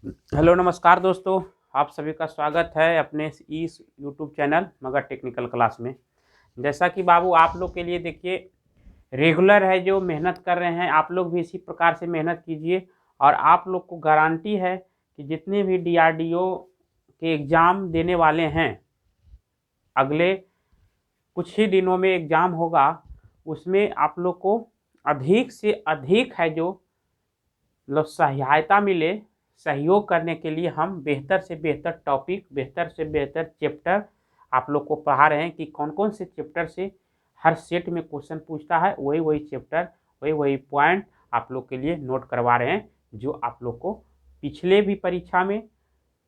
Hello नमस्कार दोस्तों, आप सभी का स्वागत है अपने इस YouTube channel Magadh technical class में। जैसा कि बाबू आप लोग के लिए देखिए रेगुलर है, जो मेहनत कर रहे हैं आप लोग भी इसी प्रकार से मेहनत कीजिए। और आप लोग को गारंटी है कि जितने भी डीआरडीओ के एग्ज़ाम देने वाले हैं, अगले कुछ ही दिनों में एग्ज़ाम होगा, उसमें आप लोग को अधिक से अधिक है जो सहायता मिले। सहयोग करने के लिए हम बेहतर से बेहतर टॉपिक, बेहतर से बेहतर चैप्टर आप लोग को पढ़ा रहे हैं कि कौन कौन से चैप्टर से हर सेट में क्वेश्चन पूछता है, वही वही चैप्टर, वही वही पॉइंट आप लोग के लिए नोट करवा रहे हैं, जो आप लोग को पिछले भी परीक्षा में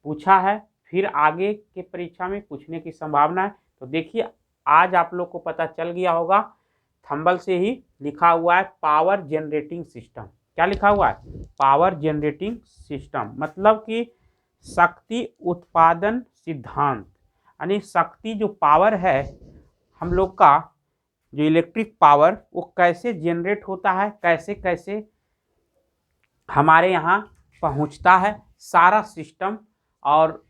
पूछा है, फिर आगे के परीक्षा में पूछने की संभावना है। तो देखिए आज आप लोग को पता चल गया होगा, थंबल से ही लिखा हुआ है पावर जनरेटिंग सिस्टम। क्या लिखा हुआ है? पावर जनरेटिंग सिस्टम, मतलब कि शक्ति उत्पादन सिद्धांत। यानी शक्ति जो पावर है हम लोग का, जो इलेक्ट्रिक पावर, वो कैसे जनरेट होता है, कैसे कैसे हमारे यहाँ पहुँचता है, सारा सिस्टम और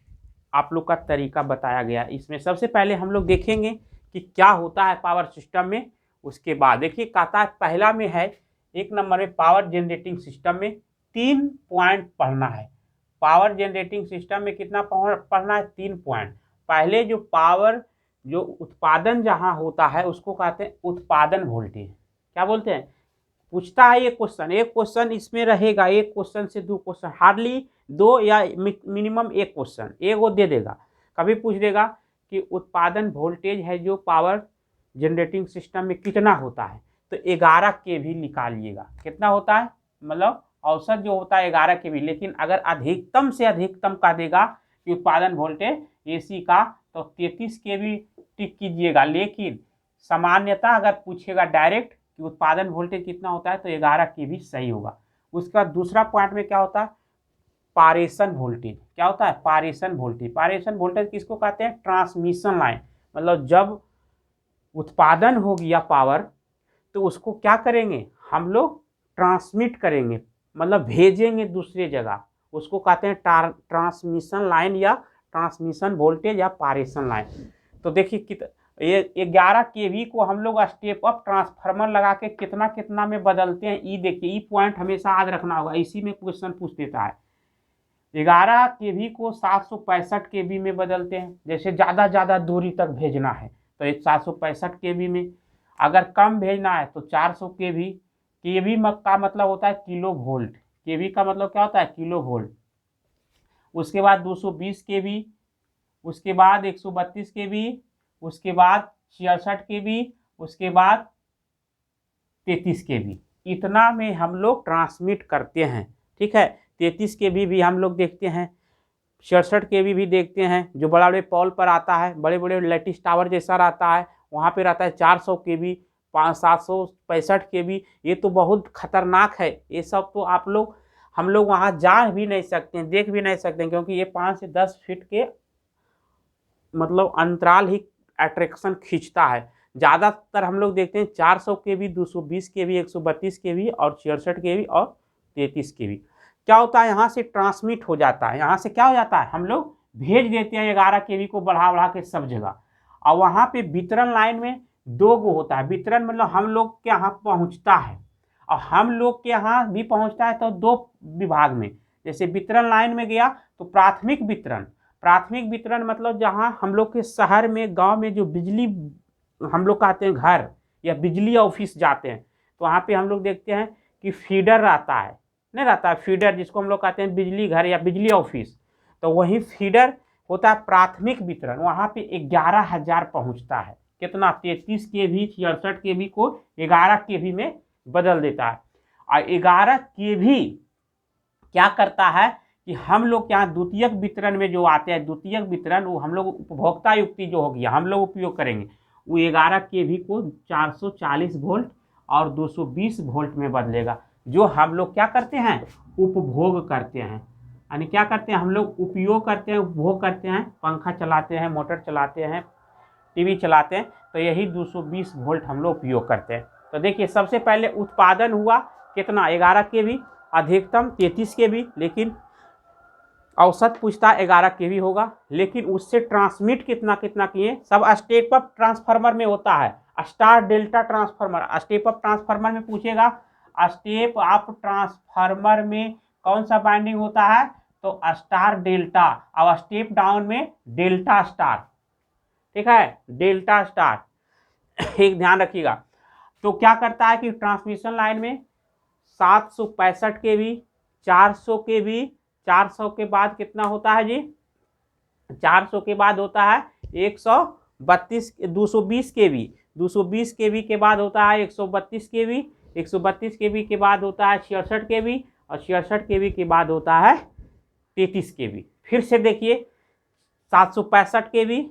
आप लोग का तरीका बताया गया। इसमें सबसे पहले हम लोग देखेंगे कि क्या होता है पावर सिस्टम में। उसके बाद देखिए कहता है पहला में है, एक नंबर में पावर जनरेटिंग सिस्टम में 3 पॉइंट पढ़ना है। पावर जनरेटिंग सिस्टम में कितना पढ़ना है? 3 पॉइंट। पहले जो पावर, जो उत्पादन जहाँ होता है उसको कहते हैं उत्पादन वोल्टेज। क्या बोलते हैं? पूछता है ये क्वेश्चन, एक क्वेश्चन इसमें रहेगा, एक क्वेश्चन से 2 क्वेश्चन, हार्डली 2 या मिनिमम 1 क्वेश्चन एक वो दे देगा। कभी पूछ देगा कि उत्पादन वोल्टेज है जो पावर जनरेटिंग सिस्टम में कितना होता है, तो 11 केवी निकालिएगा। कितना होता है? मतलब औसत जो होता है 11 केवी, लेकिन अगर अधिकतम से अधिकतम कह देगा कि उत्पादन वोल्टेज एसी का, तो 33 केवी टिक कीजिएगा। लेकिन सामान्यतः अगर पूछेगा डायरेक्ट कि उत्पादन वोल्टेज कितना होता है, तो 11 केवी सही होगा। उसका दूसरा पॉइंट में क्या होता है? पारेशन वोल्टेज। क्या होता है? पारेशन वोल्टेज। पारेशन वोल्टेज किसको कहते हैं? Transmission line. मतलब जब उत्पादन हो गया पावर, तो उसको क्या करेंगे हम लोग? ट्रांसमिट करेंगे, मतलब भेजेंगे दूसरे जगह, उसको कहते हैं ट्रांसमिशन लाइन या ट्रांसमिशन वोल्टेज या पारेशन लाइन। तो देखिए ये 11 केवी को हम लोग स्टेप अप ट्रांसफार्मर लगा के कितना कितना में बदलते हैं। ई देखिए, ई पॉइंट हमेशा याद रखना होगा, इसी में क्वेश्चन पूछ देता है। 11 केवी को 765 केवी में बदलते हैं। जैसे ज़्यादा दूरी तक भेजना है तो 765 केवी में, अगर कम भेजना है तो 400 केवी। केवी का मतलब होता है किलो वोल्ट, केवी का मतलब क्या होता है? Kilo volt. उसके बाद 220 केवी, उसके बाद 132 केवी, उसके बाद 66 केवी, उसके बाद 33 केवी। इतना में हम लोग ट्रांसमिट करते हैं। ठीक है, 33 केवी भी हम लोग देखते हैं, 66 केवी भी देखते हैं, जो बड़ा बड़े पॉल पर आता है, बड़े बड़े लेटिस टावर जैसा रहता है, वहाँ पे रहता है 400 केवी, 765 केवी। ये तो बहुत खतरनाक है। ये सब तो आप लोग, हम लोग वहाँ जा भी नहीं सकते हैं, देख भी नहीं सकते हैं, क्योंकि ये 5 से 10 फीट के मतलब अंतराल ही अट्रैक्शन खींचता है। ज़्यादातर हम लोग देखते हैं 400 केवी, 220 केवी, 132 केवी और 66 केवी और 33 केवी। क्या होता है? यहाँ से ट्रांसमिट हो जाता है, यहाँ से क्या हो जाता है? हम लोग भेज देते हैं 11 केवी को बढ़ा बढ़ा के सब जगह। और वहाँ पे वितरण लाइन में 2 गो होता है। वितरण मतलब हम लोग के यहाँ पहुँचता है, और हम लोग के यहाँ भी पहुँचता है, तो 2 विभाग में। जैसे वितरण लाइन में गया तो प्राथमिक वितरण, प्राथमिक वितरण मतलब जहाँ हम लोग के शहर में, गांव में जो बिजली हम लोग कहते हैं घर या बिजली ऑफिस जाते हैं, तो वहाँ पे हम लोग देखते हैं कि फीडर रहता है, नहीं रहता है फीडर, जिसको हम लोग कहते हैं बिजली घर या बिजली ऑफिस। तो वही फीडर होता है प्राथमिक वितरण। वहाँ पे 11,000 पहुँचता है। कितना? 33 केवी, 66 केवी को 11 केवी में बदल देता है। और 11 केवी क्या करता है कि हम लोग यहाँ द्वितीयक वितरण में जो आते हैं, द्वितीयक वितरण वो हम लोग उपभोक्ता युक्ति जो हो गया हम लोग उपयोग करेंगे, वो 11 केवी को 440 वोल्ट और 220 वोल्ट में बदलेगा। जो हम लोग क्या करते हैं? उपभोग करते हैं। यानी क्या करते हैं? हम लोग उपयोग करते हैं, उपभोग करते हैं, पंखा चलाते हैं, मोटर चलाते हैं, टीवी चलाते हैं, तो यही 220 वोल्ट हम लोग उपयोग करते हैं। तो देखिए सबसे पहले उत्पादन हुआ कितना? 11 केवी, अधिकतम 33 केवी, लेकिन औसत पूछता है 11 kV होगा, लेकिन उससे ट्रांसमिट कितना कितना किए, सब स्टेप अप ट्रांसफार्मर में होता है। Star delta transformer, step up transformer में पूछेगा, स्टेप अप ट्रांसफार्मर में कौन सा बाइंडिंग होता है, तो स्टार डेल्टा, और स्टेप डाउन में डेल्टा स्टार, ठीक है, डेल्टा स्टार। एक ध्यान रखिएगा। तो क्या करता है कि ट्रांसमिशन लाइन में 765 kV, 400 kV, 400 के बाद कितना होता है जी, 400 के बाद होता है 132 220 kV, 220 kV के बाद होता है 132 kV, 132 kV के बाद होता है 66 kV, और 66 kV के बाद होता है 33 kV। फिर से देखिए, 765 kV,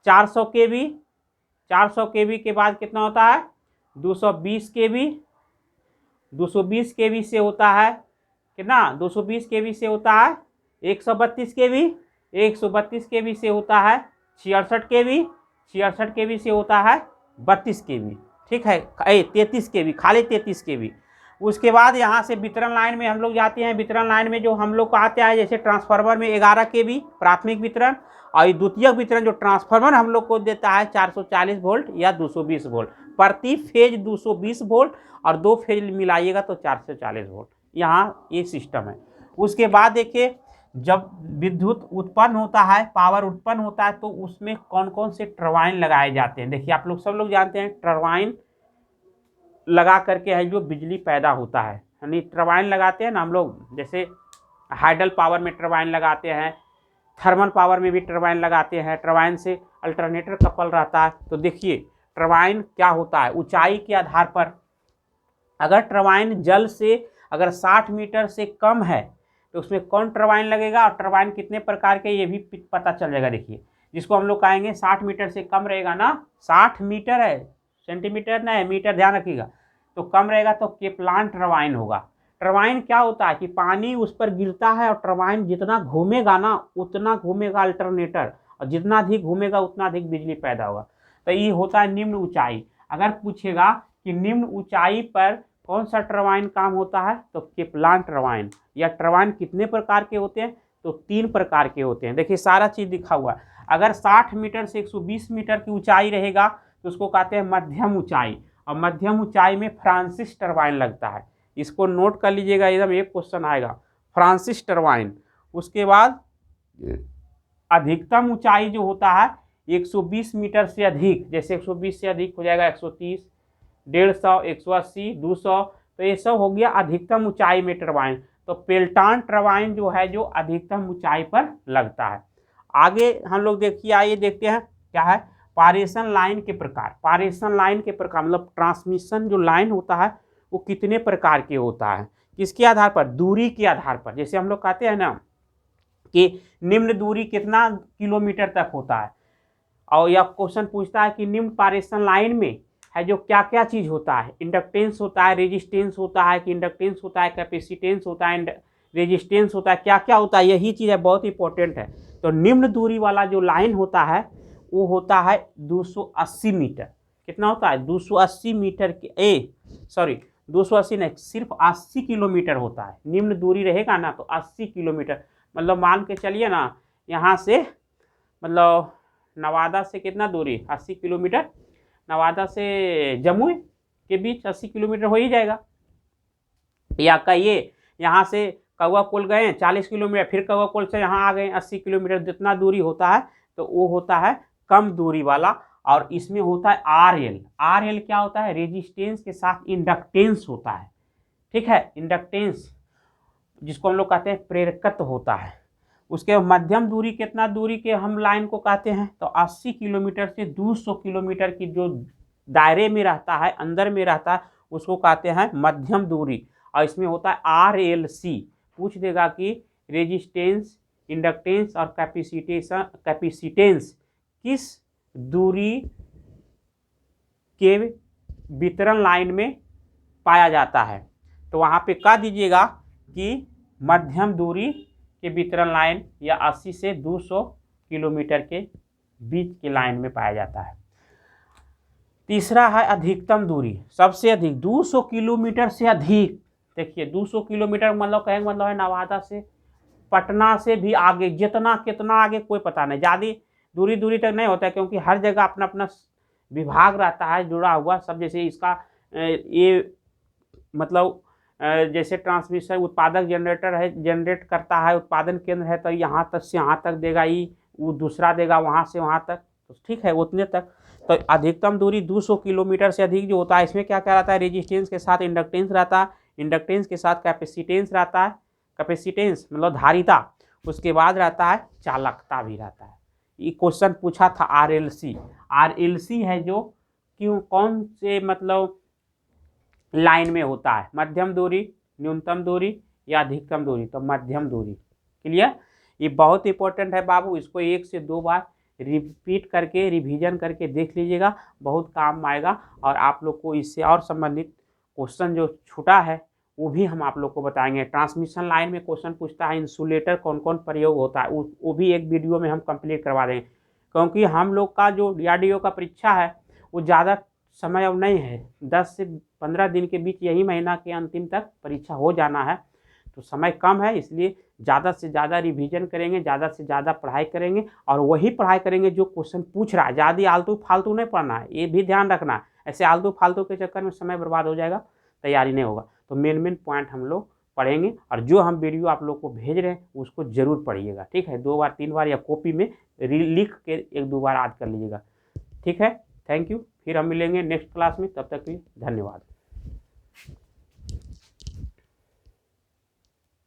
400 kV, 400 kV के बाद कितना होता है 220 kV, 220 kV से होता है कितना, 220 kV से होता है 132 kV, 132 kV से होता है 66 kV, 66 kV से होता है 32 kV, ठीक है, 33 kV, खाली 33 kV। उसके बाद यहाँ से वितरण लाइन में हम लोग जाते हैं। वितरण लाइन में जो हम लोग को आते हैं, जैसे ट्रांसफार्मर में 11 kV प्राथमिक वितरण, और द्वितीयक वितरण जो ट्रांसफार्मर हम लोग को देता है 440 वोल्ट या 220 वोल्ट, प्रति फेज 220 वोल्ट, और 2 फेज मिलाइएगा तो 440 वोल्ट। यहाँ ये सिस्टम है। उसके बाद देखिए, जब विद्युत उत्पन्न होता है, पावर उत्पन्न होता है, तो उसमें कौन कौन से टरबाइन लगाए जाते हैं। देखिए, आप लोग सब लोग जानते हैं टरबाइन लगा करके है जो बिजली पैदा होता है, यानी टरबाइन लगाते हैं ना हम लोग, जैसे हाइडल पावर में टरबाइन लगाते हैं, थर्मल पावर में भी टरबाइन लगाते हैं, टरबाइन से अल्टरनेटर कपल रहता है। तो देखिए, टरबाइन क्या होता है, ऊंचाई के आधार पर, अगर टरबाइन जल से अगर 60 मीटर से कम है तो उसमें कौन टरबाइन लगेगा, और टरबाइन कितने प्रकार के ये भी पता चल जाएगा। देखिए, जिसको हम लोग कहेंगे 60 मीटर से कम रहेगा ना, 60 मीटर है, सेंटीमीटर नहीं है, मीटर, ध्यान रखिएगा, तो कम रहेगा तो केप्लान टरबाइन होगा। टरबाइन क्या होता है कि पानी उस पर गिरता है, और टरबाइन जितना घूमेगा ना उतना घूमेगा अल्टरनेटर, और जितना अधिक घूमेगा उतना अधिक बिजली पैदा होगा। तो ये होता है निम्न ऊंचाई। अगर पूछेगा कि निम्न ऊंचाई पर कौन सा टरबाइन काम होता है, तो केप्लान टरबाइन। या टरबाइन कितने प्रकार के होते हैं, तो 3 प्रकार के होते हैं। देखिए, सारा चीज़ लिखा हुआ है। अगर 60 मीटर से 120 मीटर की ऊंचाई रहेगा तो उसको कहते हैं मध्यम ऊंचाई, और मध्यम ऊंचाई में फ्रांसिस टरबाइन लगता है। इसको नोट कर लीजिएगा, एकदम एक क्वेश्चन आएगा, फ्रांसिस टरबाइन। उसके बाद अधिकतम ऊंचाई जो होता है 120 मीटर से अधिक, जैसे 120 से अधिक हो जाएगा 130, 150, 180, 200, तो ये सब हो गया अधिकतम ऊंचाई में टरबाइन। तो पेल्टान टरबाइन जो है जो अधिकतम ऊंचाई पर लगता है। आगे हम लोग देखिए, आइए देखते हैं क्या है पारेषण लाइन के प्रकार। पारेषण लाइन के प्रकार मतलब ट्रांसमिशन जो लाइन होता है वो कितने प्रकार के होता है, किसके आधार पर, दूरी के आधार पर। जैसे हम लोग कहते हैं ना कि निम्न दूरी कितना किलोमीटर तक होता है, और यह क्वेश्चन पूछता है कि निम्न पारेषण लाइन में है जो क्या क्या चीज़ होता है, इंडक्टेंस होता है, रेजिस्टेंस होता है, कि इंडक्टेंस होता है, कैपेसिटेंस होता है, रेजिस्टेंस होता है, क्या क्या होता है, यही चीज़ है, बहुत इंपॉर्टेंट है। तो निम्न दूरी वाला जो लाइन होता है वो होता है 280 मीटर। कितना होता है, 280 मीटर के 280 नहीं, सिर्फ 80 किलोमीटर होता है। निम्न दूरी रहेगा ना तो 80 किलोमीटर, मतलब मान के चलिए ना, यहाँ से मतलब नवादा से कितना दूरी, 80 किलोमीटर, नवादा से जमुई के बीच 80 किलोमीटर हो ही जाएगा। या कहिए यहाँ से कौआ कोल गए 40 किलोमीटर, फिर कौआ कोल से यहाँ आ गए 80 किलोमीटर, जितना दूरी होता है तो वो होता है कम दूरी वाला। और इसमें होता है RL। RL क्या होता है, रेजिस्टेंस के साथ इंडक्टेंस होता है, ठीक है, इंडक्टेंस जिसको हम लोग कहते हैं प्रेरकत्व होता है। उसके मध्यम दूरी कितना दूरी के हम लाइन को कहते हैं, तो 80 किलोमीटर से 200 किलोमीटर की जो दायरे में रहता है, अंदर में रहता है, उसको कहते हैं मध्यम दूरी। और इसमें होता है RLC। पूछ देगा कि रेजिस्टेंस, इंडक्टेंस और कैपेसिटेंस किस दूरी के वितरण लाइन में पाया जाता है, तो वहाँ पे कह दीजिएगा कि मध्यम दूरी के वितरण लाइन या 80 से 200 किलोमीटर के बीच की लाइन में पाया जाता है। तीसरा है अधिकतम दूरी, सबसे अधिक 200 किलोमीटर से अधिक। देखिए 200 किलोमीटर मतलब कहेंगे मतलब है नवादा से पटना से भी आगे, जितना कितना आगे कोई पता नहीं, ज़्यादा दूरी तक नहीं होता है, क्योंकि हर जगह अपना अपना विभाग रहता है जुड़ा हुआ सब। जैसे इसका ये मतलब जैसे ट्रांसमिशन उत्पादक जनरेटर है, जनरेट करता है, उत्पादन केंद्र है, तो यहाँ तक से यहाँ तक देगा, ये वो दूसरा देगा वहाँ से वहाँ तक, तो ठीक है उतने तक। तो अधिकतम दूरी 200 किलोमीटर से अधिक जो होता है, इसमें क्या क्या रहता है, रेजिस्टेंस के साथ इंडक्टेंस रहता है, इंडक्टेंस के साथ कैपेसिटेंस रहता है, कैपेसिटेंस मतलब धारिता, उसके बाद रहता है चालकता भी रहता है। ये क्वेश्चन पूछा था आरएलसी है जो क्यों कौन से मतलब लाइन में होता है, मध्यम दूरी, न्यूनतम दूरी या अधिकतम दूरी, तो मध्यम दूरी। क्लियर? ये बहुत इंपॉर्टेंट है बाबू, इसको 1 से 2 बार रिपीट करके रिवीजन करके देख लीजिएगा, बहुत काम आएगा। और आप लोग को इससे और संबंधित क्वेश्चन जो छूटा है वो भी हम आप लोग को बताएंगे। ट्रांसमिशन लाइन में क्वेश्चन पूछता है इंसुलेटर कौन कौन प्रयोग होता है, वो भी एक वीडियो में हम कंप्लीट करवा देंगे, क्योंकि हम लोग का जो डीआरडीओ का परीक्षा है वो ज़्यादा समय अब नहीं है, 10 से 15 दिन के बीच, यही महीना के अंतिम तक परीक्षा हो जाना है, तो समय कम है, इसलिए ज़्यादा से ज़्यादा रिवीजन करेंगे, ज़्यादा से ज़्यादा पढ़ाई करेंगे, और वही पढ़ाई करेंगे जो क्वेश्चन पूछ रहा है। ज़्यादा आलतू फालतू नहीं पढ़ना है, ये भी ध्यान रखना है, ऐसे आलतू फालतू के चक्कर में समय बर्बाद हो जाएगा, तैयारी नहीं होगा। तो मेन पॉइंट हम लोग पढ़ेंगे, और जो हम वीडियो आप लोग को भेज रहे हैं उसको ज़रूर पढ़िएगा, ठीक है, 2 बार 3 बार या कॉपी में लिख के 1-2 बार याद कर लीजिएगा, ठीक है। थैंक यू, फिर हम मिलेंगे नेक्स्ट क्लास में, तब तक के लिए धन्यवाद।